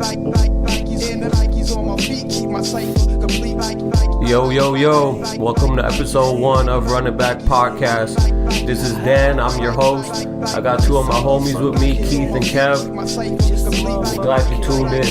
Yo, welcome to episode 1 of Run It Back Podcast. This is Dan, I'm your host. I got two of my homies with me, Keith and Kev. Glad you tuned in.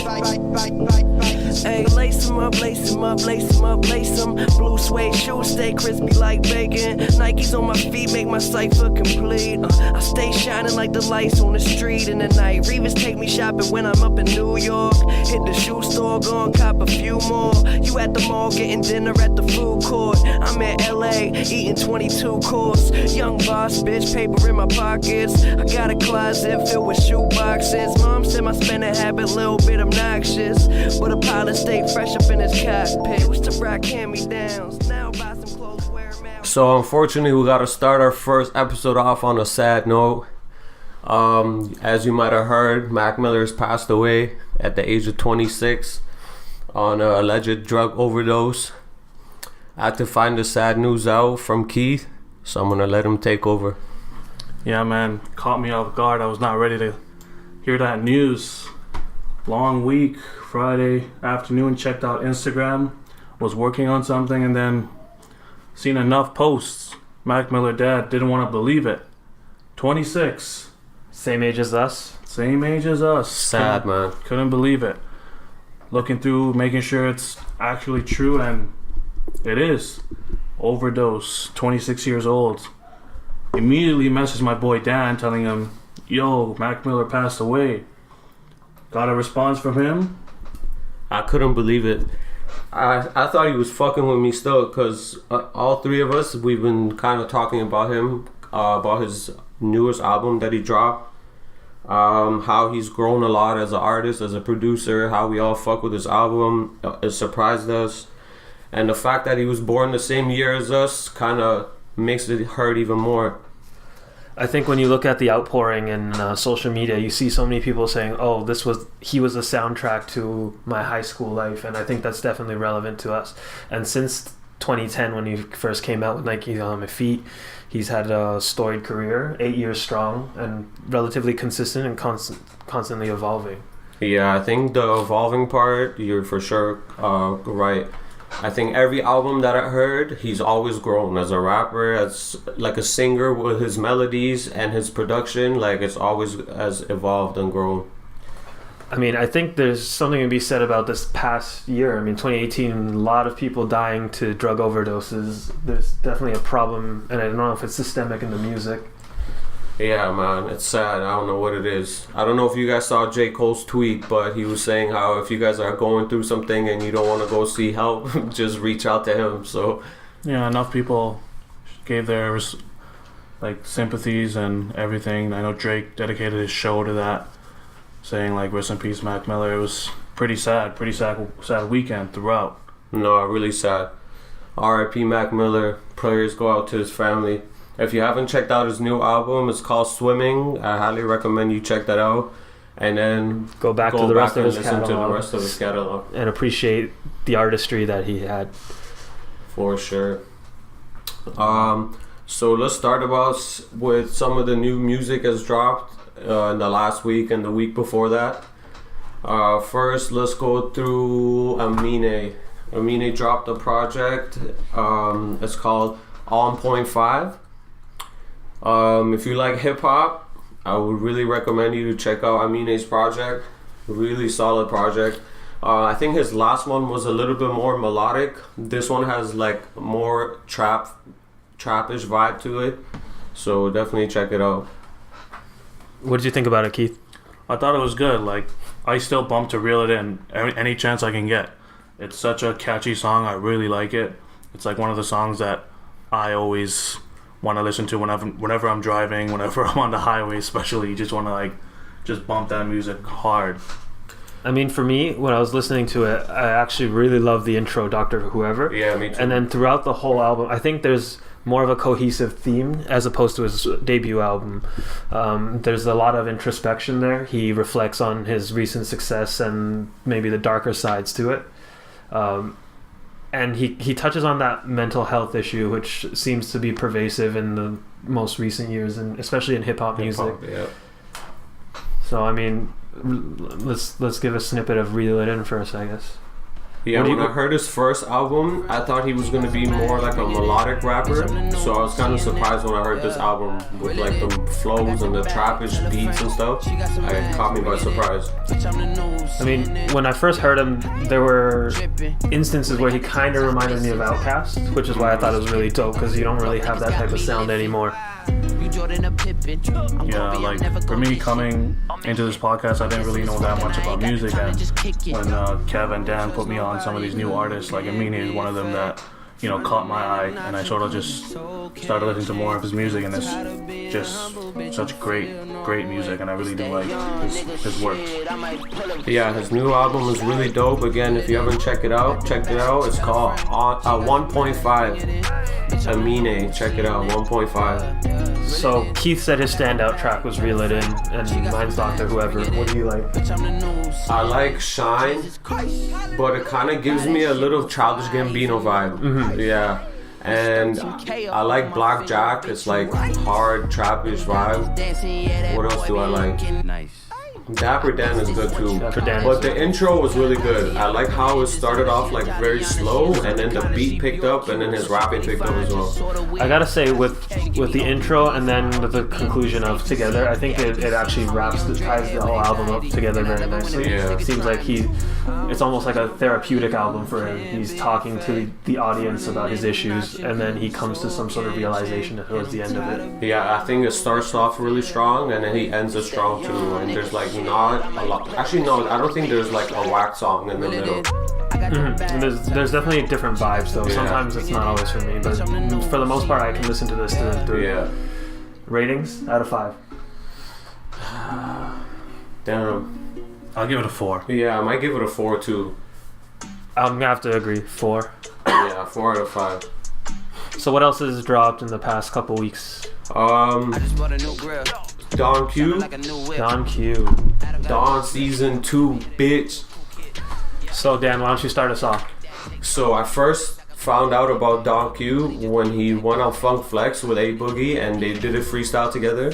Hey, lace 'em up, lace 'em up, lace 'em up, lace 'em. Blue suede shoes stay crispy like bacon. Nikes on my feet make my cipher complete. I stay shining like the lights on the street in the night. Revis take me shopping when I'm up in New York. Hit the shoe store, go and cop a few more. You at the mall getting dinner at the food court. I'm in LA eating 22 course. Young boss, bitch, paper in my pockets. I got a closet filled with shoe boxes. Mom said my spending habit a little bit obnoxious, but a pilot stay fresh up in his cockpit. Used to rock hand-me-downs, now buy some clothes, wear them out. So unfortunately, we got to start our first episode off on a sad note. As you might have heard, Mac Miller has passed away at the age of 26 on an alleged drug overdose. I had to find the sad news out from Keith, so I'm gonna let him take over. Yeah, man, caught me off guard. I was not ready to hear that news. Long week, Friday afternoon, checked out Instagram, was working on something, and then seen enough posts. Mac Miller dad, didn't want to believe it. 26. Same age as us. Same age as us. Sad, man. Couldn't believe it. Looking through, making sure it's actually true, and it is. Overdose, 26 years old. Immediately messaged my boy Dan, telling him, yo, Mac Miller passed away. Got a response from him. I couldn't believe it. I thought he was fucking with me still, because all three of us, we've been kind of talking about him, about his newest album that he dropped, how he's grown a lot as an artist, as a producer, how we all fuck with his album. It surprised us, and the fact that he was born the same year as us kind of makes it hurt even more. I think when you look at the outpouring in social media, you see so many people saying, "Oh, he was a soundtrack to my high school life," and I think that's definitely relevant to us. And since 2010, when he first came out with Nike on My Feet, he's had a storied career, 8 years strong, and relatively consistent and constantly evolving. Yeah, I think the evolving part, you're for sure right. I think every album that I heard, he's always grown as a rapper, as like a singer with his melodies and his production. Like, it's always has evolved and grown. I mean, I think there's something to be said about this past year. I mean, 2018, a lot of people dying to drug overdoses. There's definitely a problem, and I don't know if it's systemic in the music. Yeah, man, it's sad. I don't know what it is. I don't know if you guys saw J. Cole's tweet, but he was saying how if you guys are going through something and you don't want to go see help, just reach out to him. So yeah, enough people gave their sympathies and everything. I know Drake dedicated his show to that, saying like rest in peace Mac Miller. It was pretty sad weekend throughout. No, really sad. R.I.P. Mac Miller. Prayers go out to his family. If you haven't checked out his new album, it's called Swimming. I highly recommend you check that out, and then go back to the rest of his listen to the rest of his catalog and appreciate the artistry that he had. For sure. So let's start with some of the new music has dropped in the last week and the week before that. First, let's go through Amine. Amine dropped a project. It's called On Point 5. If you like hip hop, I would really recommend you to check out Amine's project. Really solid project. I think his last one was a little bit more melodic. This one has like more trappish vibe to it. So definitely check it out. What did you think about it, Keith? I thought it was good. Like, I still bump to Reel It In any chance I can get. It's such a catchy song. I really like it. It's like one of the songs that I always want to listen to whenever I'm driving, whenever I'm on the highway especially. You just want to just bump that music hard. I mean, for me, when I was listening to it, I actually really loved the intro, Dr. Whoever. Yeah, me too. And then throughout the whole album, I think there's more of a cohesive theme as opposed to his debut album. There's a lot of introspection there. He reflects on his recent success and maybe the darker sides to it. And he touches on that mental health issue, which seems to be pervasive in the most recent years, and especially in hip-hop music. Yeah. So, I mean, let's give a snippet of Reel It In first, I guess. Yeah, What do when you- I heard his first album, I thought he was gonna be more like a melodic rapper. So I was kind of surprised when I heard this album with like the flows and the trappish beats and stuff. It caught me by surprise. I mean, when I first heard him, there were instances where he kind of reminded me of Outkast, which is why I thought it was really dope, because you don't really have that type of sound anymore. Yeah, like for me coming into this podcast, I didn't really know that much about music, and when Kev and Dan put me on some of these new artists, like Amine is one of them that, you know, caught my eye, and I sort of just started listening to more of his music, and it's just such great music, and I really do like his work. Yeah, his new album is really dope. Again, if you haven't checked it out. It's called 1.5. Amine, check it out, 1.5. So Keith said his standout track was Reel It In, and mine's Dr. Whoever. What do you like? I like Shine, but it kind of gives me a little Childish Gambino vibe. Mm-hmm. Yeah. And I like Black Jack. It's like hard, trappish vibe. What else do I like? Nice. Dapper Dan is good too. Dapper Dan But is the intro was really good. I like how it started off like very slow, and then the beat picked up, and then his rapping picked up as well. I gotta say, with the intro and then with the conclusion of Together, I think it actually ties the whole album up together very nicely. Yeah. It seems like it's almost like a therapeutic album for him. He's talking to the audience about his issues, and then he comes to some sort of realization towards the end of it. Yeah, I think it starts off really strong, and then he ends it strong too. And there's like not a lot. Actually, no, I don't think there's like a whack song in the middle. And there's definitely different vibes though. Yeah. Sometimes it's not always for me, but for the most part, I can listen to this through and through. Yeah. Ratings out of 5. Damn. I'll give it a 4. Yeah, I might give it a 4 too. I'm gonna have to agree. 4. Yeah, 4 out of 5. So what else has dropped in the past couple weeks? Don Q, Don Q. Don Season 2, bitch. So Dan, why don't you start us off? So I first found out about Don Q when he went on Funk Flex with A Boogie, and they did a freestyle together.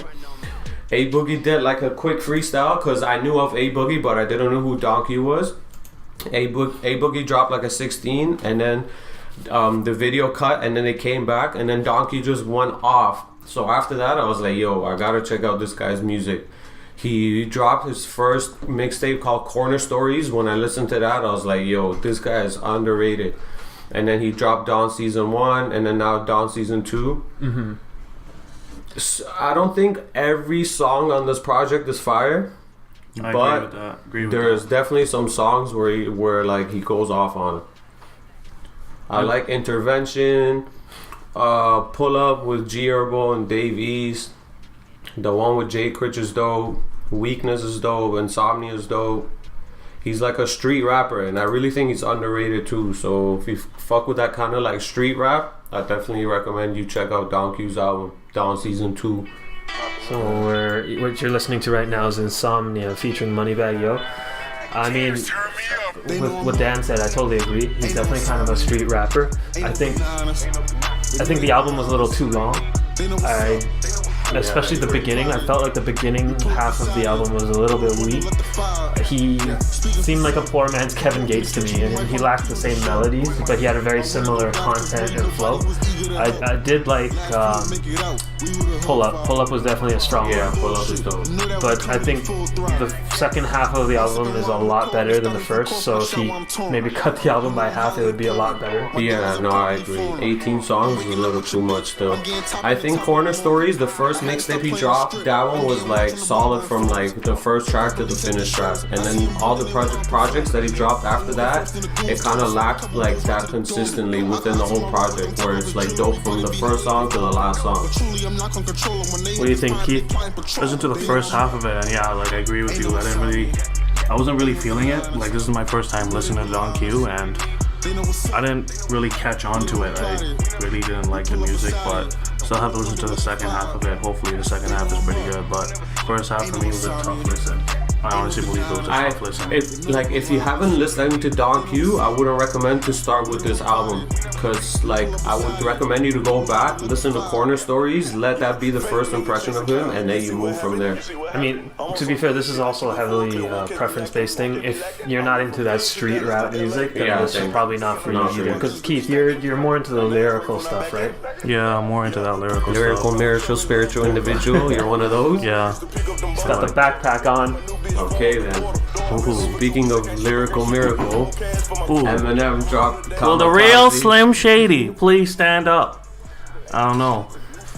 A Boogie did like a quick freestyle because I knew of A Boogie, but I didn't know who Don Q was. A Boogie dropped like a 16, and then the video cut, and then it came back, and then Don Q just went off. So after that, I was like, yo, I gotta check out this guy's music. He dropped his first mixtape called Corner Stories. When I listened to that, I was like, yo, this guy is underrated. And then he dropped Dawn Season 1, and then now Dawn Season 2. Mm-hmm. So I don't think every song on this project is fire, I but agree with that. there's definitely some songs where he goes off on. I like Intervention, Pull Up with G Herbo and Dave East. The one with Jay Critch is dope. Weakness is dope. Insomnia is dope. He's like a street rapper, and I really think he's underrated too. So if you fuck with that kind of like street rap, I definitely recommend you check out Don Q's album, Don Season 2. So what you're listening to right now is Insomnia featuring Moneybagg Yo. I mean, with what Dan said, I totally agree. He's definitely kind of a street rapper. I think the album was a little too long. Especially the beginning. I felt like the beginning half of the album was a little bit weak. He seemed like a poor man's Kevin Gates to me, and he lacked the same melodies, but he had a very similar content and flow. I did like Pull Up. Pull Up was definitely a strong one. Yeah, Pull Up is dope. But I think the second half of the album is a lot better than the first, so if he maybe cut the album by half, it would be a lot better. Yeah, no, I agree. 18 songs is a little too much still. I think Corner Stories, the first mixtape he dropped, that one was like solid from like the first track to the finished track. And then all the projects that he dropped after that, it kind of lacked like that consistently within the whole project, where it's like dope from the first song to the last song. What do you think, Keith? Listen to the first half of it, and yeah, like I agree with you. I wasn't really feeling it. Like this is my first time listening to Don Q, and I didn't really catch on to it. I really didn't like the music, but still have to listen to the second half of it. Hopefully the second half is pretty good, but first half for me was a tough listen. I honestly believe it was a tough listen. If you haven't listened to Don Q, I wouldn't recommend to start with this album, Because, like, I would recommend you to go back, listen to Corner Stories, let that be the first impression of him, and then you move from there. I mean, to be fair, this is also a heavily preference-based thing. If you're not into that street rap music, then this is probably not for you either. Because Keith, you're more into the lyrical stuff, right? Yeah, I'm more into that lyrical Lyrical, spiritual individual. You're one of those. Yeah. He's got the backpack on. Okay then. Speaking of lyrical miracle, Eminem dropped Kamikaze. Will the real Slim Shady please stand up? I don't know.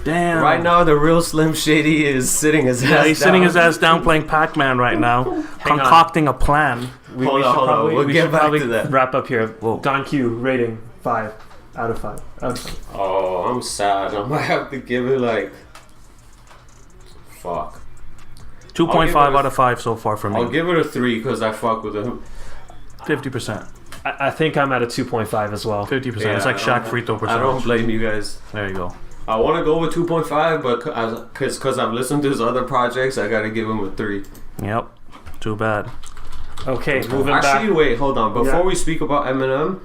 Damn. Right now, the real Slim Shady is sitting his ass down. Yeah, he's sitting his ass down playing Pac-Man right now, concocting a plan. Hold on. We'll get back to that. Wrap up here. Don Q rating 5 out of 5. Oh, I'm sad. I might have to give it like... Fuck. 2.5 out of 5 so far for me. I'll give it a 3 because I fuck with him. 50%. I think I'm at a 2.5 as well. 50%. Yeah, it's like Shaq free throw percentage. I don't blame you guys. There you go. I want to go with 2.5, but because I've listened to his other projects, I got to give him a 3. Yep. Too bad. Okay, moving back. Actually, wait, hold on. Before we speak about Eminem,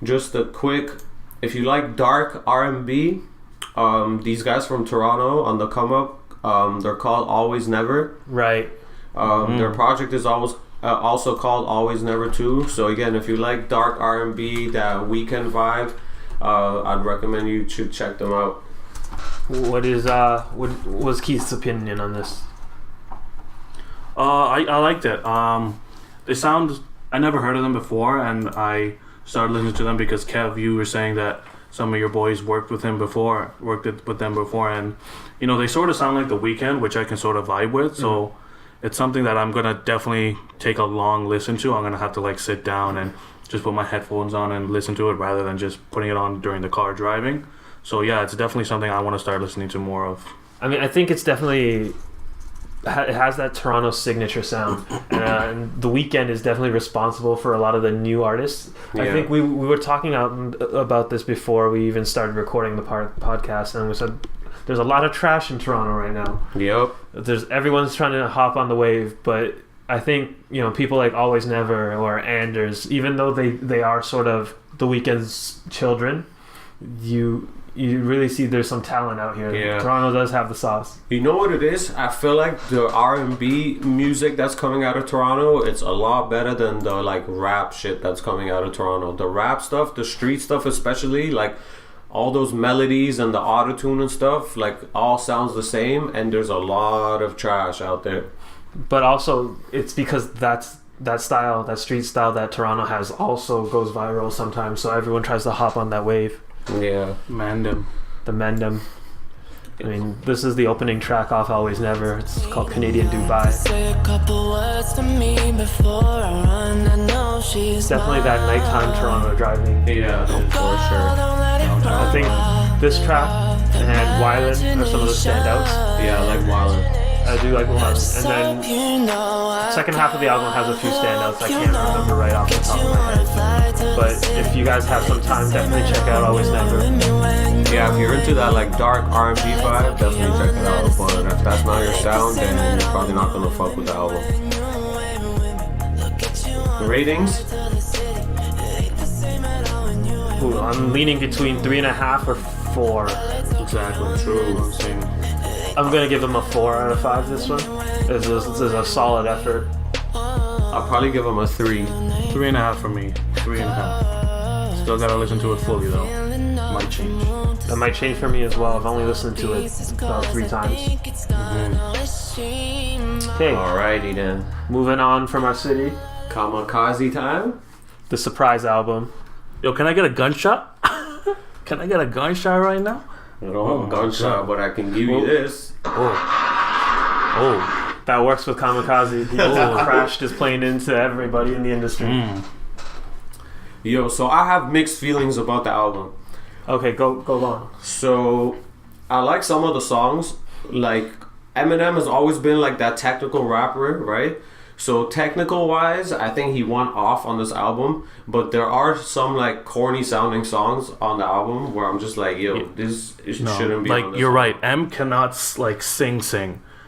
just a quick... If you like dark R&B, these guys from Toronto on the come up, they're called Always Never. Right. Their project is also called Always Never too. So again, if you like dark R&B, that weekend vibe, I'd recommend you to check them out. What was Keith's opinion on this? I liked it. They sound... I never heard of them before, and I started listening to them because Kev, you were saying that some of your boys worked with them before, and you know, they sort of sound like The Weeknd, which I can sort of vibe with. So it's something that I'm gonna definitely take a long listen to. I'm gonna have to like sit down and just put my headphones on and listen to it rather than just putting it on during the car driving. So yeah, it's definitely something I want to start listening to more of. I mean, I think it's definitely... It has that Toronto signature sound, and The Weeknd is definitely responsible for a lot of the new artists. Yeah. I think we were talking about this before we even started recording the podcast, and we said there's a lot of trash in Toronto right now. Yep. Everyone's trying to hop on the wave, but I think, you know, people like Always Never or Anders, even though they are sort of The Weeknd's children, you really see there's some talent out here. Yeah. Toronto does have the sauce. You know what it is? I feel like the R&B music that's coming out of Toronto, it's a lot better than the like rap shit that's coming out of Toronto. The rap stuff, the street stuff especially, like all those melodies and the auto-tune and stuff, like all sounds the same, and there's a lot of trash out there. But also, it's because that style, that street style that Toronto has also goes viral sometimes, so everyone tries to hop on that wave. Yeah. The Mendem. I mean, this is the opening track off Always Never. It's called Canadian Dubai. It's definitely that nighttime Toronto driving. Yeah, for sure. I think this track and Wyland are some of the standouts. Yeah, I like Wyland. I do like Wyland. And then second half of the album has a few standouts I can't remember right off the top of my head. But if you guys have some time, definitely check out Always Never. Yeah, if you're into that like dark R&B vibe, definitely check it out. But if that's not your sound, then you're probably not gonna fuck with the album. Ratings? Ooh, I'm leaning between 3.5 or 4. Exactly. True. I'm gonna give him a 4 out of 5. This one is a solid effort. I'll probably give him a 3. 3.5 for me. 3.5. Still gotta listen to it fully though. Might change. That might change for me as well. I've only listened to it about 3 times. Okay. Alrighty then. Moving on from our city. Kamikaze time. The surprise album. Yo, can I get a gunshot? Can I get a gunshot right now? I don't have a gunshot, but I can give you this. Oh. That works with Kamikaze. He just crashed his plane into everybody in the industry. Yo, so I have mixed feelings about the album. Okay, go on. So, I like some of the songs. Like, Eminem has always been like that technical rapper, right? So technical wise, I think he went off on this album, but there are some like corny sounding songs on the album where I'm just like, yo, this shouldn't be like on this you're album. right. M cannot like sing.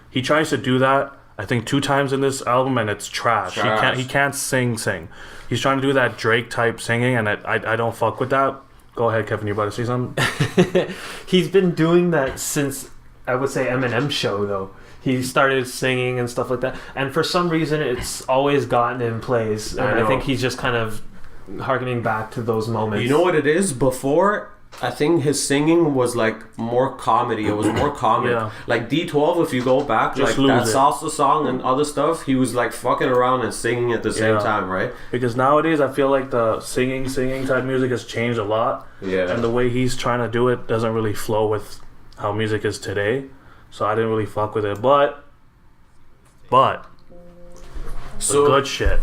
He tries to do that I think 2 times in this album and it's trash. He can't sing. He's trying to do that Drake type singing and I don't fuck with that. Go ahead, Kevin. You about to say something? He's been doing that since, I would say, Eminem show, though. He started singing and stuff like that. And for some reason, it's always gotten in place. And I think he's just kind of harkening back to those moments. You know what it is? Before, I think his singing was like more comedy. It was more comic. Yeah. Like D12, if you go back, Just like that lose it. salsa song and other stuff, he was like fucking around and singing at the same time, right? Because nowadays I feel like the singing type music has changed a lot. Yeah. And the way he's trying to do it doesn't really flow with how music is today. So I didn't really fuck with it. But So good shit.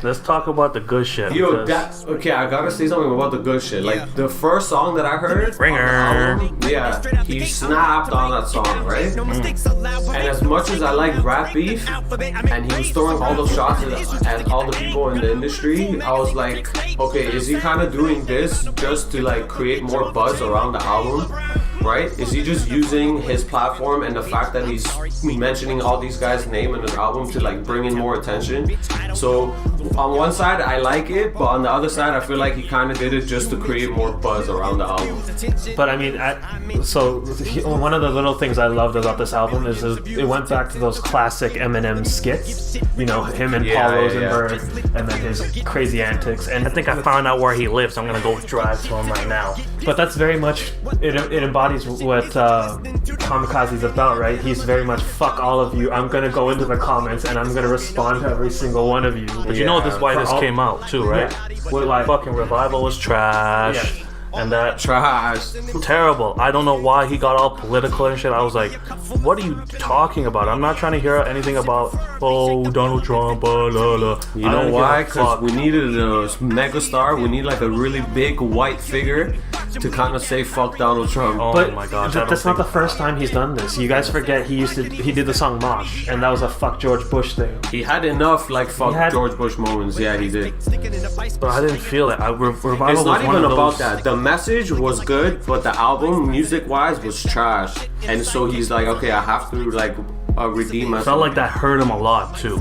Let's talk about the good shit. Yo, because- okay, I gotta say something about the good shit. Like, the first song that I heard, Ringer. on the album, yeah, he snapped on that song, right? And as much as I like Rap Beef, and he was throwing all those shots at all the people in the industry, I was like, okay, is he kind of doing this just to like create more buzz around the album? Right? Is he just using his platform and the fact that he's mentioning all these guys' name in his album to like bring in more attention? So on one side I like it, but on the other side I feel like he kind of did it just to create more buzz around the album. But I mean, one of the little things I loved about this album is it went back to those classic Eminem skits. You know, him and Paul Rosenberg, and then his crazy antics. And I think I found out where he lives. I'm gonna go drive to him right now. But that's very much it embodies what Kamikaze's about, right? He's very much fuck all of you. I'm gonna go into the comments and I'm gonna respond to every single one of you. But you know this why this came out too, right? Yeah. What, like, Fucking Revival was trash. Yeah. And that Trash. terrible. I don't know why he got all political and shit. I was like, what are you talking about? I'm not trying to hear anything about, oh, Donald Trump, la la. You know why? Because we needed a mega star. We need like a really big white figure to kind of say fuck Donald Trump. Oh But my gosh. that's not the first time he's done this. You guys forget he did the song Mosh, and that was a fuck George Bush thing. He had enough like fuck had- George Bush moments. Yeah, he did. But I didn't feel it. Revival It's was not one even of about those- that. The message was good, but the album, music-wise, was trash. And so he's like, okay, I have to like redeem myself. Felt like that hurt him a lot too.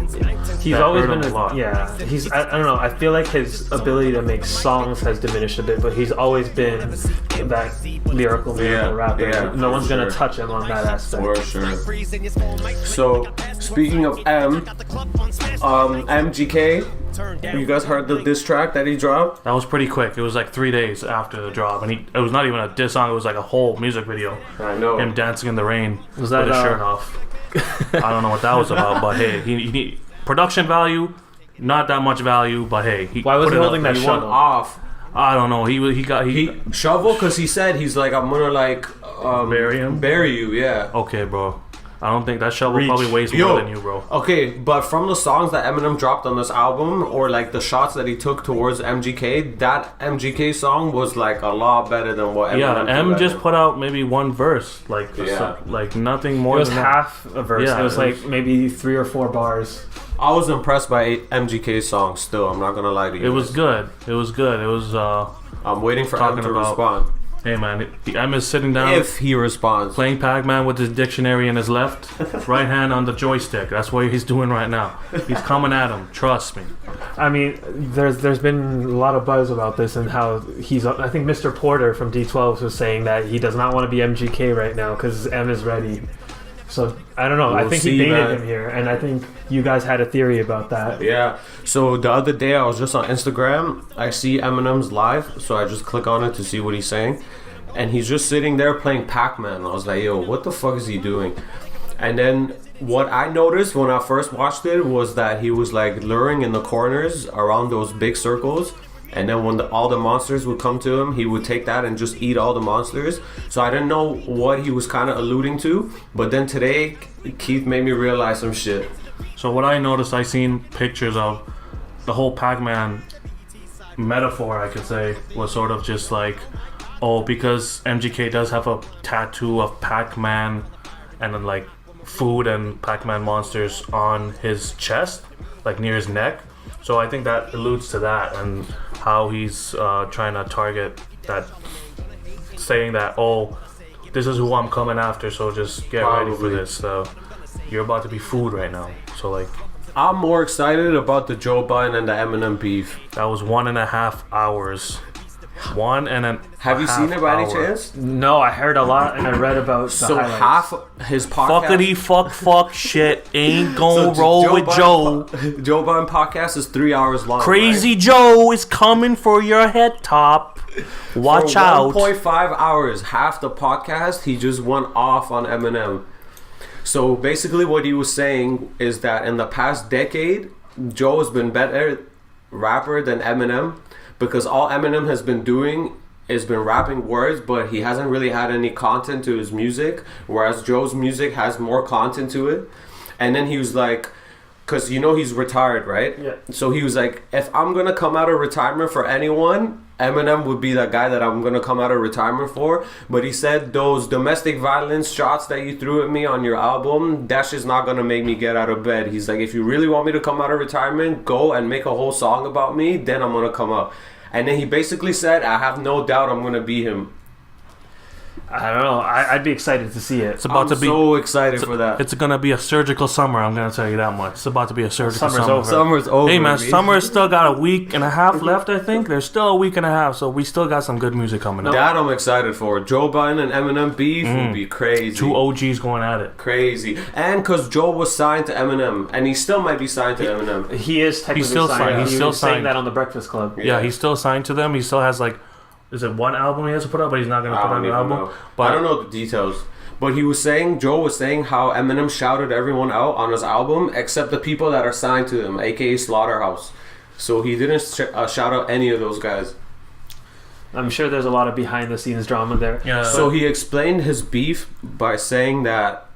He's That always hurt been him a lot. yeah. He's I don't know. I feel like his ability to make songs has diminished a bit, but he's always been that lyrical rapper. yeah, No one's gonna sure. touch him on that aspect. For sure. So, speaking of MGK, you guys heard the diss track that he dropped? That was pretty quick. It was like 3 days after the drop, and it was not even a diss song. It was like a whole music video. I know. Him dancing in the rain Was that, with his shirt off. I don't know what that was about, but hey, he production value, not that much value, but hey, Why was put he it up holding there. that He went shovel? off. I don't know. He Shovel, because he said he's like, I'm gonna like Bury him? Bury you, yeah. okay, bro. I don't think that shovel Reach. probably weighs Yo. more than you, bro. Okay, but from the songs that Eminem dropped on this album, or like the shots that he took towards MGK, that MGK song was like a lot better than what Eminem Yeah, did M at just him. put out maybe one verse, like Yeah. like nothing It more was than that. half a verse. Yeah, it was it like was- maybe 3 or 4 bars. I was impressed by MGK's song still, I'm not gonna lie to you. It was good. It was good. It was I'm waiting for Talking him to about- respond. hey man, M is sitting down If he responds. playing Pac-Man with his dictionary in his left, right hand on the joystick. That's what he's doing right now. He's coming at him. Trust me. I mean, there's been a lot of buzz about this and how he's. I think Mr. Porter from D12 was saying that he does not want to be MGK right now because M is ready. So I don't know. I We'll think see, he baited man. him here, and I think you guys had a theory about that. Yeah. So the other day I was just on Instagram. I see Eminem's live, so I just click on it to see what he's saying, and he's just sitting there playing Pac-Man. I was like, yo, what the fuck is he doing? And then what I noticed when I first watched it was that he was like luring in the corners around those big circles. And then when all the monsters would come to him, he would take that and just eat all the monsters. So I didn't know what he was kind of alluding to. But then today, Keith made me realize some shit. So what I noticed, I seen pictures of the whole Pac-Man metaphor, I could say, was sort of just like, oh, because MGK does have a tattoo of Pac-Man and then like food and Pac-Man monsters on his chest, like near his neck. So I think that alludes to that and how he's trying to target that, saying that, oh, this is who I'm coming after, so just get ready for Probably. this. So you're about to be food right now. So like, I'm more excited about the Joe Budden and the Eminem beef. that was 1.5 hours. Have you seen it by any chance? No, I heard a lot and I read about the So highlights. half his podcast. fuck shit ain't gonna So roll with Joe. Joe Budden podcast is 3 hours long. Crazy right? Joe is coming for your head top. Watch For out. 1.5 hours, half the podcast, he just went off on Eminem. So basically, what he was saying is that in the past decade, Joe has been better rapper than Eminem because all Eminem has been doing is been rapping words, but he hasn't really had any content to his music, whereas Joe's music has more content to it. And then he was like, because you know he's retired, right? Yeah. So he was like, if I'm gonna come out of retirement for anyone, Eminem would be that guy that I'm gonna come out of retirement for. But he said those domestic violence shots that you threw at me on your album, that's just not gonna make me get out of bed. He's like, if you really want me to come out of retirement, go and make a whole song about me, then I'm gonna come out. And then he basically said, I have no doubt I'm gonna be him. I don't know. I'd be excited to see it. It's about I'm to be so excited for that. It's gonna be a surgical summer. I'm gonna tell you that much. It's about to be a surgical Summer's summer. over. Summer's over. Hey man, baby. summer's still got a week and a half left. I think there's still a week and a half, so we still got some good music coming up. That I'm excited for. Joe Biden and Eminem beef would be crazy. Two OGs going at it. Crazy. And because Joe was signed to Eminem, and he still might be signed to Eminem. He is technically He's still signed. He's He still was saying signed. that on the Breakfast Club. Yeah, he's still signed to them. He still has like, is it one album he has to put out? But he's not gonna I put out don't an even album. know. But I don't know the details. But he was saying, Joe was saying how Eminem shouted everyone out on his album except the people that are signed to him, aka Slaughterhouse. So he didn't shout out any of those guys. I'm sure there's a lot of behind the scenes drama there. Yeah. So he explained his beef by saying that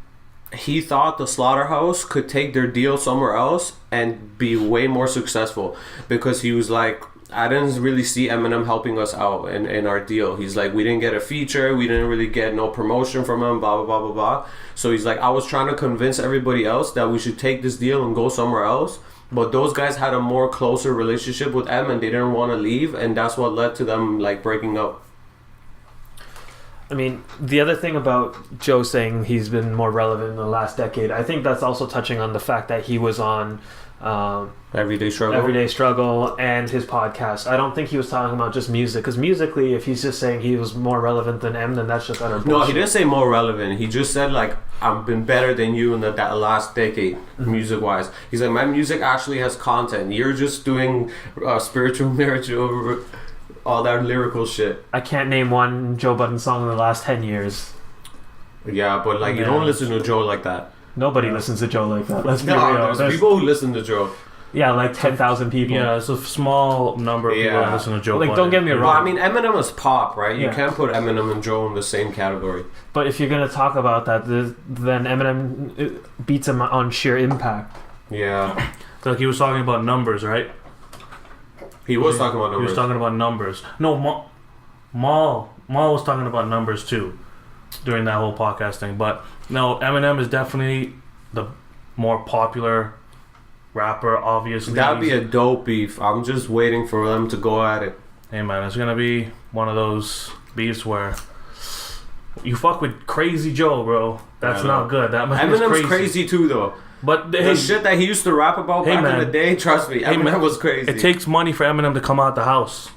he thought the Slaughterhouse could take their deal somewhere else and be way more successful because he was like, I didn't really see Eminem helping us out in our deal. He's like, we didn't get a feature, we didn't really get no promotion from him, blah, blah, blah, blah, blah. So he's like, I was trying to convince everybody else that we should take this deal and go somewhere else. But those guys had a more closer relationship with M and they didn't want to leave. And that's what led to them like breaking up. I mean, the other thing about Joe saying he's been more relevant in the last decade, I think that's also touching on the fact that he was on Everyday Struggle. Everyday Struggle and his podcast. I don't think he was talking about just music, because musically, if he's just saying he was more relevant than M, then that's just utter bullshit. No, he didn't say more relevant. He just said like, I've been better than you in that last decade, music wise. He's like, my music actually has content. You're just doing spiritual marriage over all that lyrical shit. I can't name one Joe Budden song in the last 10 years. Yeah, but like, you don't listen to Joe like that. Nobody listens to Joe like that. Let's be No, real. there's people who listen to Joe. Yeah, like 10,000 people. Yeah, it's a small number of people Yeah. that listen to Joe Like, Budden. don't get me Well, wrong. I mean, Eminem is pop, right? You Yeah. can't put Eminem and Joe in the same category. But if you're going to talk about that, then Eminem beats him on sheer impact. Yeah. So, like he was talking about numbers, right? He was talking about He numbers. was talking about numbers. No, Maul was talking about numbers too during that whole podcast thing. But no, Eminem is definitely the more popular rapper, obviously. That'd be a dope beef. I'm just waiting for them to go at it. Hey man, it's gonna be one of those beefs where you fuck with Crazy Joe, bro. That's I know. not good. That man is Eminem's crazy too, though. But The hey, shit that he used to rap about Hey, back man. in the day, trust me, Eminem man. was crazy. it takes money for Eminem to come out the house.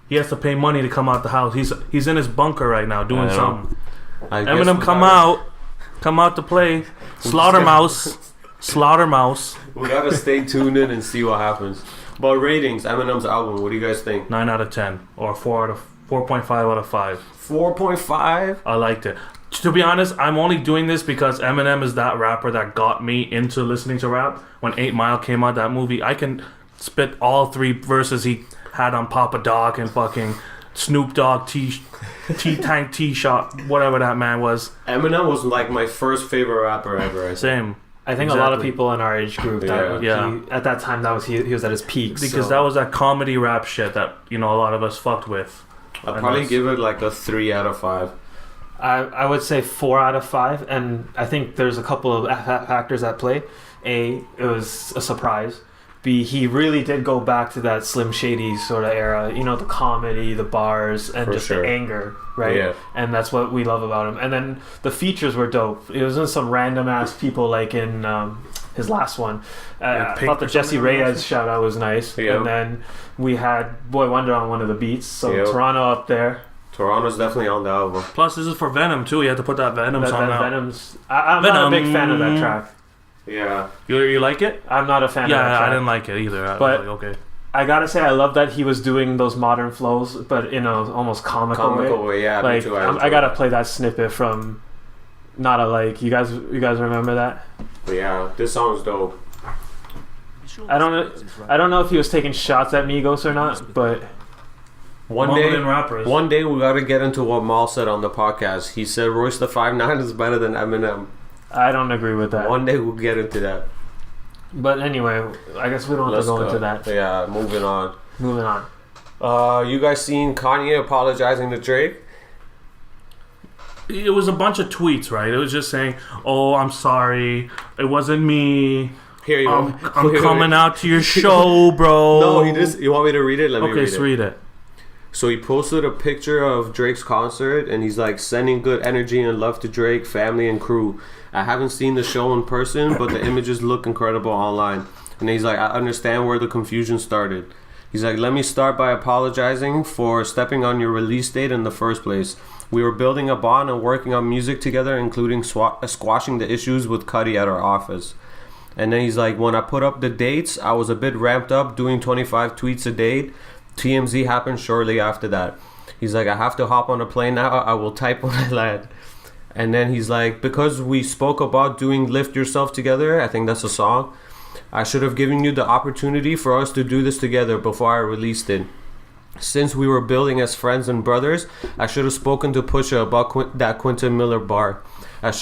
He has to pay money to come out the house. He's in his bunker right now doing I know. something. I guess Eminem, we come out to play. Slaughtermouse. We gotta stay tuned in and see what happens. But ratings, Eminem's album, what do you guys think? 9 out of 10 or 4.5 out of 5. 4.5? I liked it. To be honest, I'm only doing this because Eminem is that rapper that got me into listening to rap. When 8 Mile came out, that movie, I can spit all 3 verses he had on Papa Dog and fucking Snoop Dogg, T-Tank, T-Shot, whatever that man was. Eminem was like my first favorite rapper ever. I think. Same. I think a lot of Exactly. people in our age group, Yeah. at that time, he was at his peak. Because so. that was that comedy rap shit that, a lot of us fucked with. I'd probably give it like a 3 out of 5. I would say 4 out of 5, and I think there's a couple of factors at play. A, it was a surprise. B, he really did go back to that Slim Shady sort of era. The comedy, the bars, and For just sure. the anger, right? Yeah. And that's what we love about him. And then the features were dope. It wasn't some random ass people like in his last one. I Pink thought the or Jesse something on that Reyes shout out was nice. Yeah. And then we had Boy Wonder on one of the beats. So Yeah. Toronto up there. Toronto's definitely on the album. Plus, this is for Venom too. You had to put that Venom song out. Venom's. I'm not a big fan of that track. Yeah. You like it? I'm not a fan of that Yeah, track. I didn't like it either. I But- was like, okay. I gotta say, I love that he was doing those modern flows, but in a almost comical way. Yeah, me Like, too. I gotta play that snippet from Not Alike. You guys remember that? Yeah, this song's dope. I don't know if he was taking shots at Migos or not, but Mumbling rappers. One day we gotta get into what Mal said on the podcast. He said Royce the 5'9" is better than Eminem. I don't agree with that. One day we'll get into that. But anyway, I guess we don't have to go into that. Yeah, moving on. Moving on. You guys seen Kanye apologizing to Drake? It was a bunch of tweets, right? It was just saying, "Oh, I'm sorry. It wasn't me. Here you I'm go. coming out to your show, bro." No, he just. You want me to read it? Let me Okay, read so it. read it. So he posted a picture of Drake's concert, and he's like sending good energy and love to Drake, family, and crew. I haven't seen the show in person, but the images look incredible online. And he's like, I understand where the confusion started. He's like, let me start by apologizing for stepping on your release date in the first place. We were building a bond and working on music together, including squashing the issues with Cudi at our office. And then he's like, when I put up the dates, I was a bit ramped up, doing 25 tweets a day. TMZ happened shortly after that. He's like, I have to hop on a plane now. I will type when I land. And then he's like, because we spoke about doing Lift Yourself together, I think that's a song, I should have given you the opportunity for us to do this together before I released it. Since we were building as friends and brothers, I should have spoken to Pusha about that Quentin Miller bar. There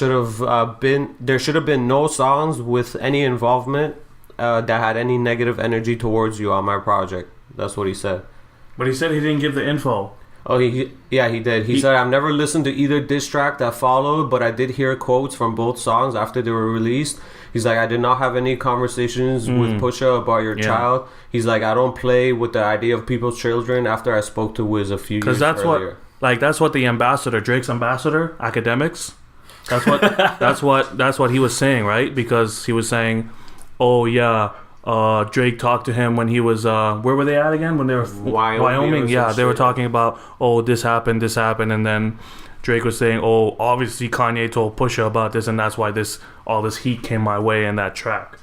should have been no songs with any involvement that had any negative energy towards you on my project. That's what he said. But he said he didn't give the info. Oh, he did. He said, I've never listened to either diss track that followed, but I did hear quotes from both songs after they were released. He's like, I did not have any conversations with Pusha about your child. He's like, I don't play with the idea of people's children after I spoke to Wiz a few years earlier. That's what the ambassador, Drake's ambassador, academics. That's what he was saying, right? Because he was saying, oh yeah, Drake talked to him when he was where were they at again? When they were Wyoming. Yeah, they were talking about, oh, this happened, and then Drake was saying, oh, obviously Kanye told Pusha about this, and that's why all this heat came my way in that track.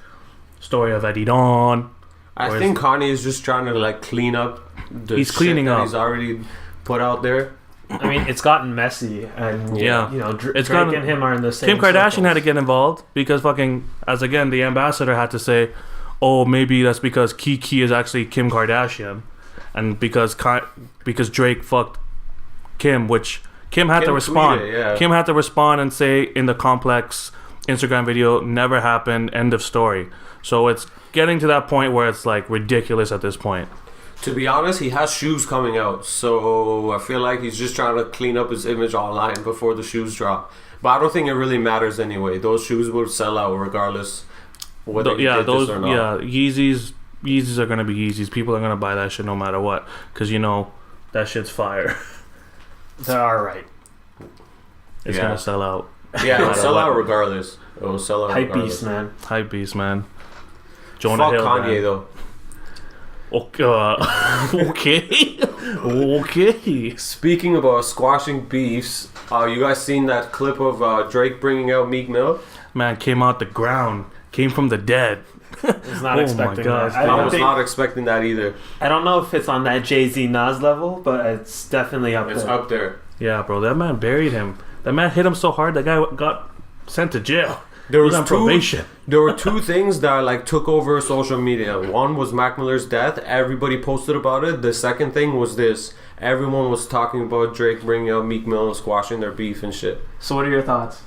Story of Eddie Dawn. I think Kanye is just trying to like clean up the He's shit cleaning that up. he's already put out there. I mean, it's gotten messy, and Yeah. you know, It's Drake gotten- and him are in the same. Kim Kardashian circles. had to get involved because the ambassador had to say, oh, maybe that's because Kiki is actually Kim Kardashian, and because Drake fucked Kim, which Kim had to respond. Tweeted, yeah. Kim had to respond and say in the Complex Instagram video, never happened, end of story. So it's getting to that point where it's like ridiculous at this point. To be honest, he has shoes coming out, so I feel like he's just trying to clean up his image online before the shoes drop. But I don't think it really matters anyway. Those shoes will sell out regardless whether he did this or not. Yeezys are gonna be Yeezys. People are gonna buy that shit no matter what, because that shit's fire. They're all right. It's Yeah. gonna sell out. Yeah, it'll sell out regardless. It'll sell out Hype regardless. beast, man. Hype beast, man. Jonah Fuck Hill, Kanye man. though. Okay. Okay. Speaking about squashing beefs, you guys seen that clip of Drake bringing out Meek Mill? Man, came out the ground. Came from the dead. It's not Oh my expecting gosh, that. I was not expecting that either. I don't know if it's on that Jay-Z Nas level, but it's definitely up It's there. up there. Yeah, bro. That man buried him. That man hit him so hard that guy got sent to jail. There He was on probation. There were two things that like took over social media. One was Mac Miller's death. Everybody posted about it. The second thing was this. Everyone was talking about Drake bringing out Meek Mill and squashing their beef and shit. So what are your thoughts?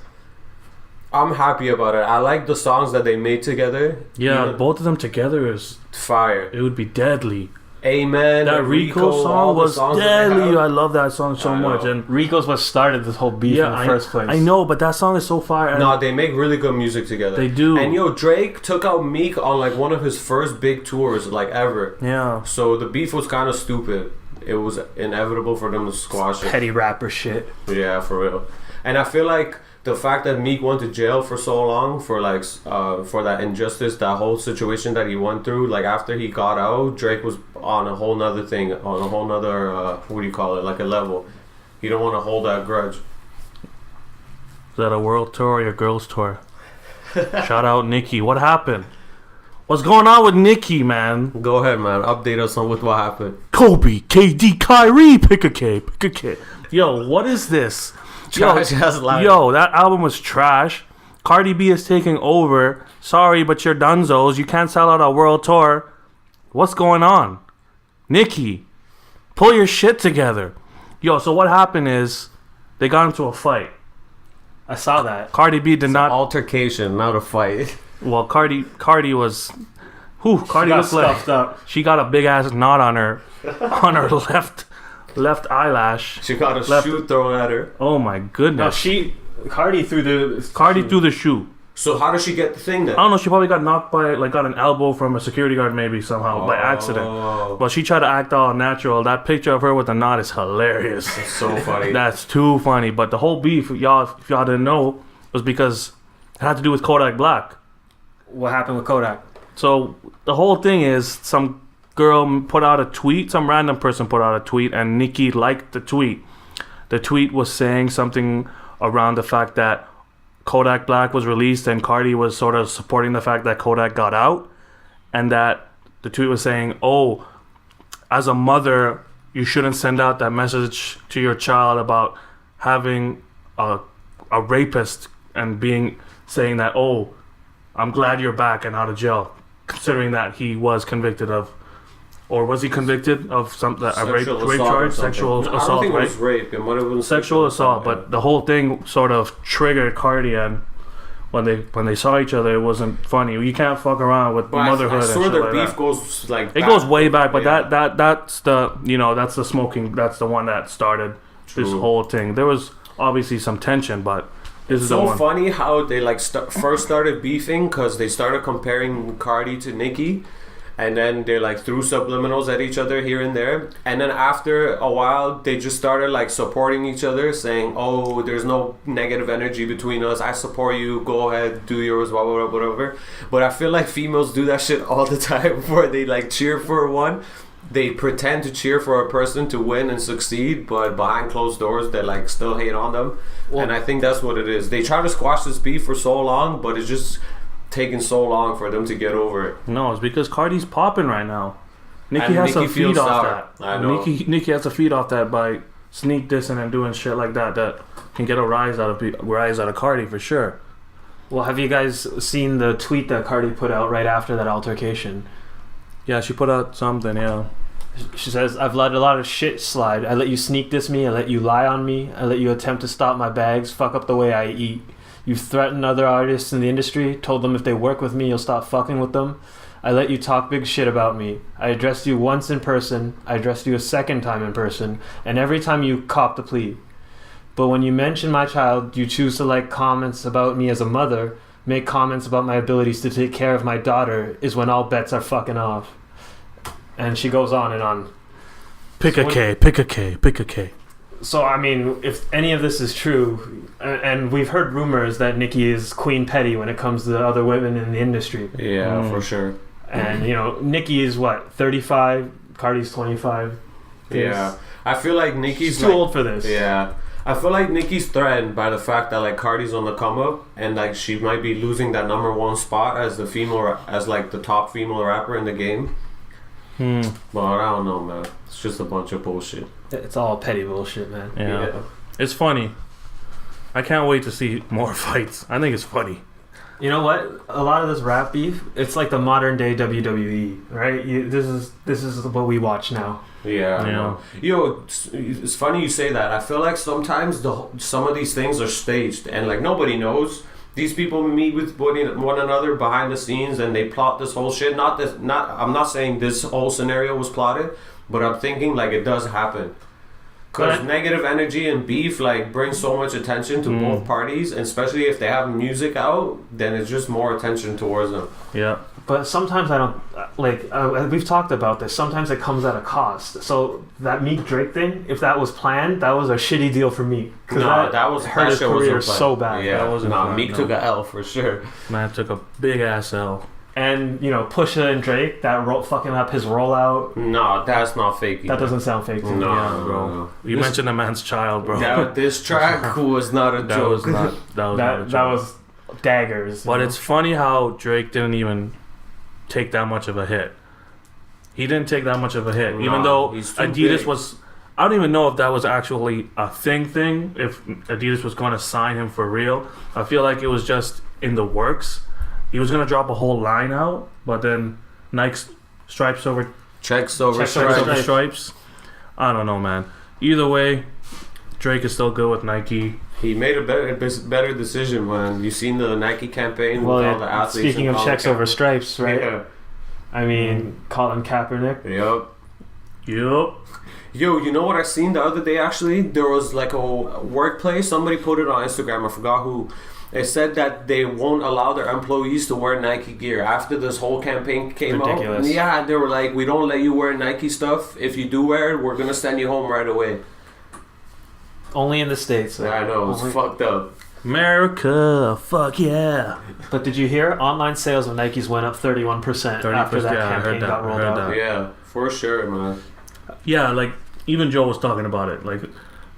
I'm happy about it. I like the songs that they made together. Yeah, Even both of them together fire. it would be deadly. Amen. That Rico all song the was songs that they deadly. have. I love that song so I know. much. And Rico's what started this whole beef in the first place. I know, but that song is so fire. And No, they make really good music together. They do. And Drake took out Meek on like one of his first big tours like ever. Yeah. So the beef was kind of stupid. It was inevitable for them to squash it. Petty rapper shit. Yeah, for real. And I feel like the fact that Meek went to jail for so long for like for that injustice, that whole situation that he went through, like after he got out, Drake was on a whole nother thing, on a whole nother what do you call it, like a level. He don't want to hold that grudge. Is that a world tour or your girls tour? Shout out Nicki. What happened? What's going on with Nicki, man? Go ahead, man. Update us on with what happened. Kobe, KD, Kyrie, pick a K. Yo, what is this? Trash ass line. Yo, that album was trash. Cardi B is taking over. Sorry, but you're dunzos. You can't sell out a world tour. What's going on? Nicki, pull your shit together. Yo, so what happened is they got into a fight. I saw that. Cardi B did not. Altercation, not a fight. Well, Cardi was. Cardi got looked like stuffed up. she got a big ass knot on her left eyelash. She got a Left. shoe thrown at her. Oh my No, goodness. Cardi threw the. Cardi threw the shoe. So how does she get the thing then? I don't know. She probably got knocked by, like, got an elbow from a security guard, maybe somehow by accident. Oh, But she tried to act all natural. That picture of her with the knot is hilarious. so funny. That's too funny. But the whole beef, if y'all didn't know, was because it had to do with Kodak Black. What happened with Kodak? So the whole thing is some girl put out a tweet, some random person put out a tweet, and Nicki liked the tweet. The tweet was saying something around the fact that Kodak Black was released and Cardi was sort of supporting the fact that Kodak got out, and that the tweet was saying, oh, as a mother, you shouldn't send out that message to your child about having a rapist and saying that, oh, I'm glad you're back and out of jail, considering that he was convicted of, or was he convicted of a rape charge, sexual I assault, don't think right? it was rape. It might have been Sexual assault, but the whole thing sort of triggered Cardi, and when they saw each other, it wasn't funny. You can't fuck around with motherhood. I swear and shit their like beef that. goes like It goes way back, but Yeah. that's the smoking. That's the one that started this True. whole thing. There was obviously some tension, but this is the so one. funny how they like first started beefing because they started comparing Cardi to Nicki, and then they like threw subliminals at each other here and there, and then after a while they just started like supporting each other, saying, oh, there's no negative energy between us, I support you, go ahead, do yours, blah blah blah, whatever. But I feel like females do that shit all the time where they like cheer for one, they pretend to cheer for a person to win and succeed, but behind closed doors they like still hate on them. And I think that's what it is. They try to squash this beef for so long, but it's just taking so long for them to get over it. No, it's because Cardi's popping right now. Nicki And has Nicki to feels feed off sour. that. I know. Nicki has to feed off that by sneak dissing and doing shit like that can get a rise out of Cardi for sure. Well, have you guys seen the tweet that Cardi put out right after that altercation? Yeah, she put out something. Yeah. She says, I've let a lot of shit slide. I let you sneak diss me. I let you lie on me. I let you attempt to stop my bags, fuck up the way I eat. You've threatened other artists in the industry, told them if they work with me, you'll stop fucking with them. I let you talk big shit about me. I addressed you once in person. I addressed you a second time in person. And every time you copped the plea. But when you mention my child, you choose to like comments about me as a mother, make comments about my abilities to take care of my daughter, is when all bets are fucking off. And she goes on and on. Pick a K. So, I mean, if any of this is true, and we've heard rumors that Nicki is Queen Petty when it comes to other women in the industry. Yeah, for sure. And, you know, Nicki is what, 35? Cardi's 25? Yeah. I feel like Nicki's She's too like, old for this. Yeah. I feel like Nicki's threatened by the fact that like Cardi's on the come up, and like she might be losing that #1 spot as like the top female rapper in the game. But I don't know, man. It's just a bunch of bullshit. It's all petty bullshit, man. Yeah. It's funny. I can't wait to see more fights. I think it's funny. You know what? A lot of this rap beef, it's like the modern day WWE, right? This is what we watch now. Yeah, I know. Yo, it's funny you say that. I feel like sometimes some of these things are staged, and like nobody knows. These people meet with one another behind the scenes, and they plot this whole shit. I'm not saying this whole scenario was plotted, but I'm thinking like it does happen. Because negative energy and beef like brings so much attention to both parties, and especially if they have music out, then it's just more attention towards them. Yeah. But sometimes I don't like. We've talked about this. Sometimes it comes at a cost. So that Meek Drake thing, if that was planned, that was a shitty deal for Meek. No, that was hurt his career so bad. Yeah, that wasn't planned, Meek took a L for sure. Man took a big ass L. And Pusha and Drake, that fucking up his rollout. No, that's not fake. That doesn't sound fake to me. No, bro. No. You mentioned a man's child, bro. This track was not a joke. That was daggers. But it's funny how Drake didn't even take that much of a hit. He didn't take that much of a hit, even though Adidas big. was. I don't even know if that was actually a thing. If Adidas was going to sign him for real, I feel like it was just in the works. He was going to drop a whole line out, but then Nike's stripes over stripes. I don't know, man. Either way, Drake is still good with Nike. He made a better decision when you seen the Nike campaign with all the athletes. Speaking of checks over stripes, right? Yeah. I mean, Colin Kaepernick. Yep. Yup. Yo, you know what I seen the other day? Actually, there was like a workplace. Somebody put it on Instagram. I forgot who. They said that they won't allow their employees to wear Nike gear after this whole campaign came Ridiculous. out. Yeah, they were like, we don't let you wear Nike stuff. If you do wear it, we're gonna send you home right away. Only in the States. Yeah, I know, it's fucked up. America, fuck yeah. But did you hear? Online sales of Nikes went up 31% after that campaign got rolled out. Yeah, for sure, man. Yeah, like, even Joe was talking about it. Like,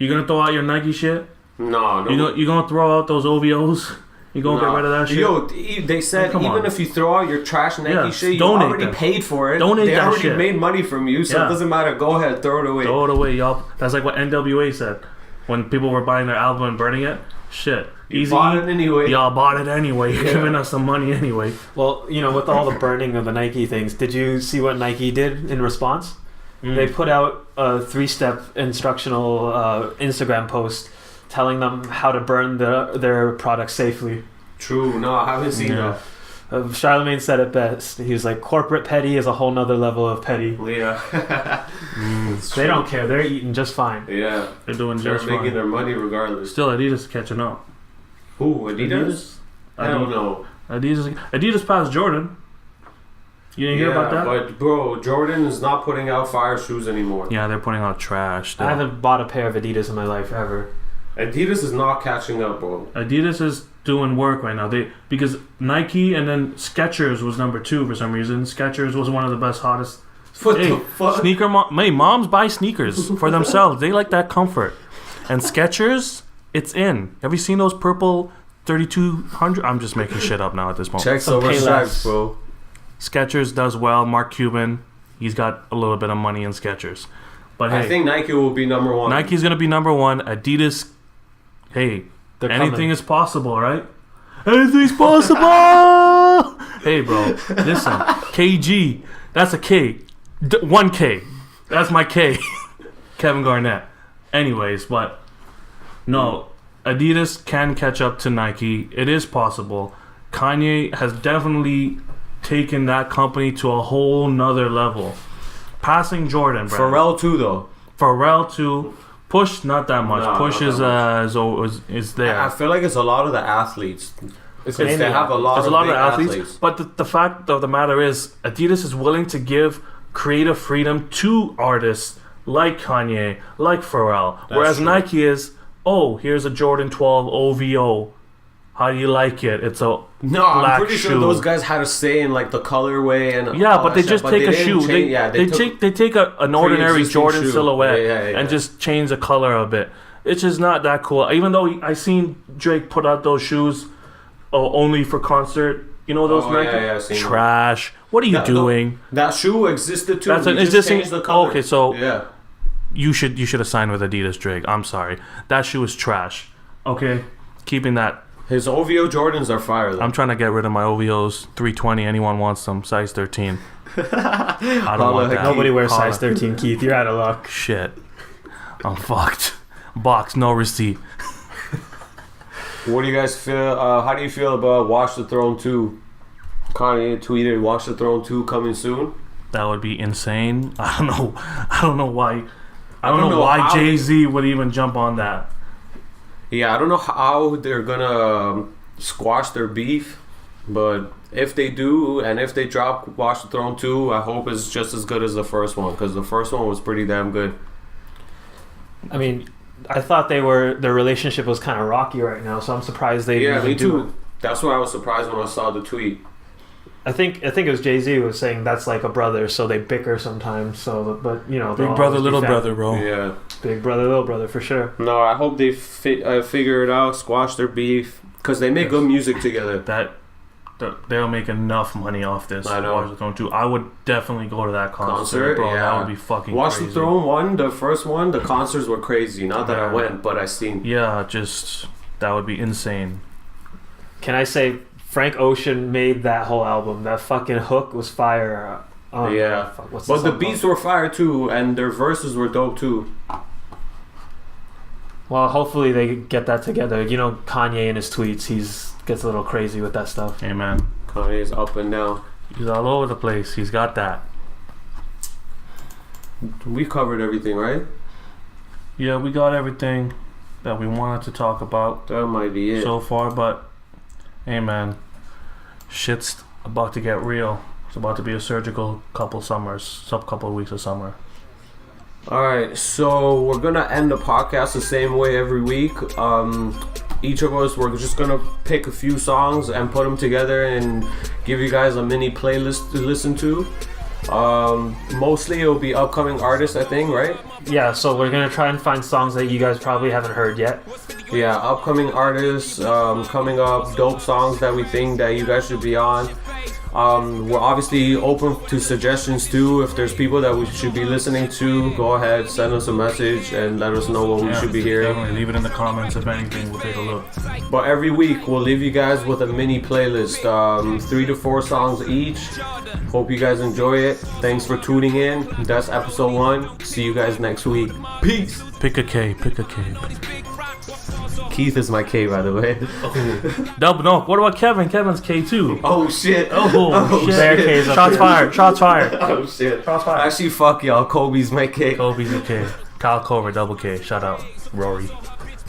you gonna throw out your Nike shit? No. You gonna throw out those OVOs? You gonna get rid of that shit? Yo, they said even if you throw out your trash Nike shit, you already paid for it. They already made money from you, so it doesn't matter. Go ahead, throw it away. Throw it away, y'all. That's like what NWA said when people were buying their album and burning it. Shit. You bought it anyway. Y'all bought it anyway. You're giving us some money anyway. Well, with all the burning of the Nike things, did you see what Nike did in response? They put out a 3-step instructional Instagram post telling them how to burn their products safely. True. No, I haven't seen that. Charlemagne said it best. He was like, corporate petty is a whole nother level of petty. Yeah. They don't care. They're eating just fine. Yeah. They're doing just fine. They're making their money regardless. Still, Adidas is catching up. Who? Adidas? I don't know. Adidas passed Jordan. You didn't hear about that? But bro, Jordan is not putting out fire shoes anymore. Yeah, they're putting out trash. I haven't bought a pair of Adidas in my life ever. Adidas is not catching up, bro. Adidas is doing work right now. Because Nike and then Skechers was number 2 for some reason. Skechers was one of the best, hottest. What the fuck? Moms buy sneakers for themselves. They like that comfort. And Skechers, it's in. Have you seen those purple 3200? I'm just making shit up now at this moment. Checks over stripes, bro. Skechers does well. Mark Cuban, he's got a little bit of money in Skechers. But hey, I think Nike will be number 1. Nike's gonna be number 1. Adidas, hey, anything is possible, right? Anything's possible. Hey, bro, listen, KG, that's a K, 1K, that's my K. Kevin Garnett. Anyways, but no, Adidas can catch up to Nike. It is possible. Kanye has definitely taken that company to a whole nother level. Passing Jordan, bro. Pharrell too, though. Pharrell too. Push, not that much. No, Push is there. I feel like it's a lot of the athletes. They have a lot of athletes. But the fact of the matter is, Adidas is willing to give creative freedom to artists like Kanye, like Pharrell. Whereas true. Nike is, here's a Jordan 12 OVO. How do you like it? It's a I'm pretty sure those guys had a say in like the colorway and but they just take a shoe. They take an ordinary Jordan silhouette and just change the color a bit. It's just not that cool. Even though I seen Drake put out those shoes only for concert. You know those Nike? Trash. What are you doing? That shoe existed too. That's changed the color. Okay, so you should have signed with Adidas, Drake. I'm sorry. That shoe is trash. Okay, keeping that. His OVO Jordans are fire, though. I'm trying to get rid of my OVOs 320. Anyone wants them? Size 13. I don't want that. Nobody wears size 13, Keith. You're out of luck. Shit. I'm fucked. Box, no receipt. What do you guys feel? How do you feel about Watch the Throne 2? Kanye tweeted Watch the Throne 2 coming soon. That would be insane. I don't know why. I don't know why how Jay-Z would even jump on that. Yeah, I don't know how they're gonna squash their beef, but if they do, and if they drop Watch the Throne 2, I hope it's just as good as the first one, because the first one was pretty damn good. I mean, I thought their relationship was kind of rocky right now, so I'm surprised they. Yeah, even me do too. it. That's why I was surprised when I saw the tweet. I think it was Jay-Z who was saying that's like a brother, so they bicker sometimes. So, but you know, Big brother, little brother, bro. Yeah. Big brother, little brother, for sure. No, I hope they figure it out, squash their beef, because they make good music together. They'll make enough money off this. I know. Watch the Throne 2. I would definitely go to that concert, bro. Yeah. That would be fucking Watch crazy. the Throne 1, the first one, the concerts were crazy. Not that I Yeah. went, but I seen. Yeah, just that would be insane. Can I say Frank Ocean made that whole album? That fucking hook was fire. Yeah. Fuck, what's But the song beats called? were fire too, and their verses were dope too. Well, hopefully they get that together. You know, Kanye in his tweets, gets a little crazy with that stuff. Hey, man. Kanye's up and down. He's all over the place. He's got that. We covered everything, right? Yeah, we got everything that we wanted to talk about That might be it. so far, but hey, man, shit's about to get real. It's about to be a surgical couple of weeks of summer. Alright, so we're gonna end the podcast the same way every week. Each of us, we're just gonna pick a few songs and put them together and give you guys a mini playlist to listen to. Mostly it'll be upcoming artists, I think, right? Yeah, so we're gonna try and find songs that you guys probably haven't heard yet. Yeah, upcoming artists, coming up, dope songs that we think that you guys should be on. We're obviously open to suggestions too. If there's people that we should be listening to, go ahead, send us a message and let us know what we should be hearing. Definitely leave it in the comments if anything. We'll take a look. But every week we'll leave you guys with a mini playlist, 3 to 4 songs each. Hope you guys enjoy it. Thanks for tuning in. That's episode 1. See you guys next week. Peace. Pick a K. Pick a K. Keith is my K, by the way. Double no. What about Kevin? Kevin's K too. Oh shit. Oh, shit. Bare K's up Shots here. fired. Shots fired. Oh shit. Shots fired. Actually, fuck y'all. Kobe's my K. Kobe's a K. Kyle Cover, double K. Shout out. Rory.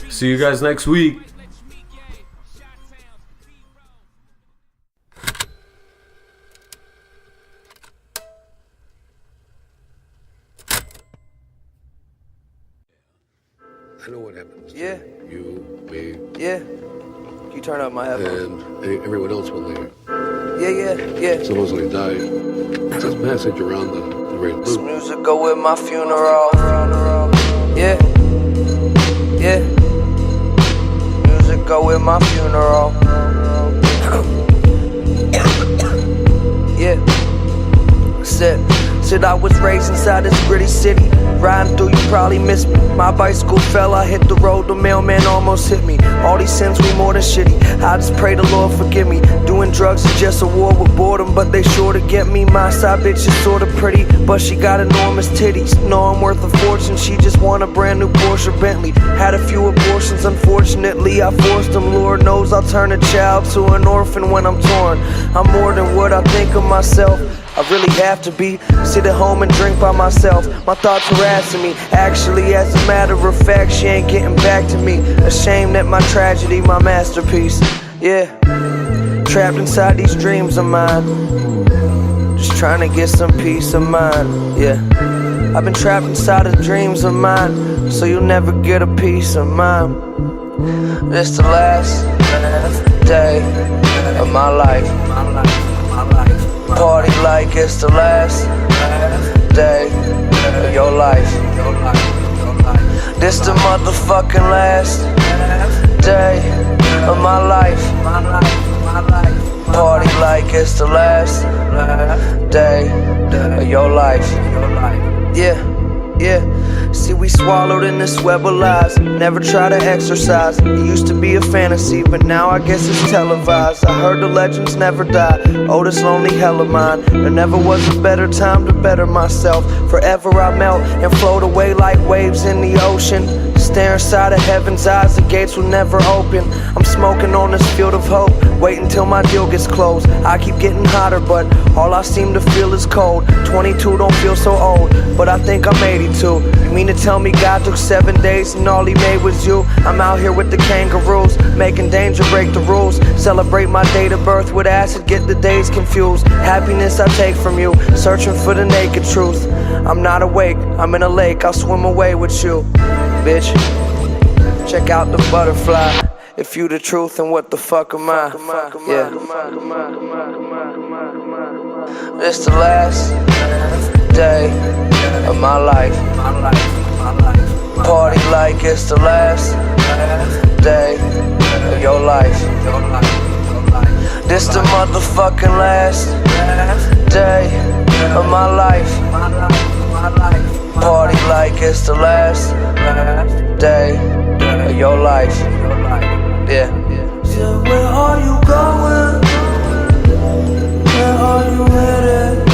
See you guys next week. I know what happens. Yeah, You, me, yeah. You turn up my headphones. and everyone else when Yeah. they supposedly die. It's this message around the great This loop. music go with my funeral. Yeah. Music go with my funeral. Yeah. Said I was raised inside this gritty city. Riding through, you probably missed me. My bicycle fell, I hit the road, the mailman almost hit me. All these sins, we more than shitty. I just pray the Lord forgive me. Doing drugs is just a war with boredom, but they sure to get me. My side bitch is sorta pretty, but she got enormous titties. Know I'm worth a fortune, she just want a brand new Porsche Bentley. Had a few abortions, unfortunately I forced them. Lord knows I'll turn a child to an orphan when I'm torn. I'm more than what I think of myself. I really have to be. Sit at home and drink by myself. My thoughts harassing me. Actually, as a matter of fact, she ain't getting back to me. Ashamed that my tragedy, my masterpiece. Yeah. Trapped inside these dreams of mine. Just trying to get some peace of mind. Yeah. I've been trapped inside of dreams of mine, so you'll never get a piece of mine. This the last day of my life. Party like it's the last day of your life. This the motherfucking last day of my life. Party like it's the last day of your life. Yeah. See, we swallowed in this web of lies. Never try to exercise. It used to be a fantasy, but now I guess it's televised. I heard the legends never die. Oh, this lonely hell of mine. There never was a better time to better myself. Forever I melt and float away like waves in the ocean. Stare inside of heaven's eyes, the gates will never open. I'm smoking on this field of hope, wait until my deal gets closed. I keep getting hotter, but all I seem to feel is cold. 22 don't feel so old, but I think I'm 82. You Mean to tell me God took 7 days and all he made was you? I'm out here with the kangaroos, making danger break the rules. Celebrate my date of birth with acid, get the days confused. Happiness I take from you, searching for the naked truth. I'm not awake, I'm in a lake, I'll swim away with you. Bitch, check out the butterfly. If you the truth, then what the fuck am I? Yeah. This the last day of my life. Party like it's the last day of your life. This the motherfucking last day of my life. Party like it's the last day of your life. Yeah. So where are you going? Where are you headed?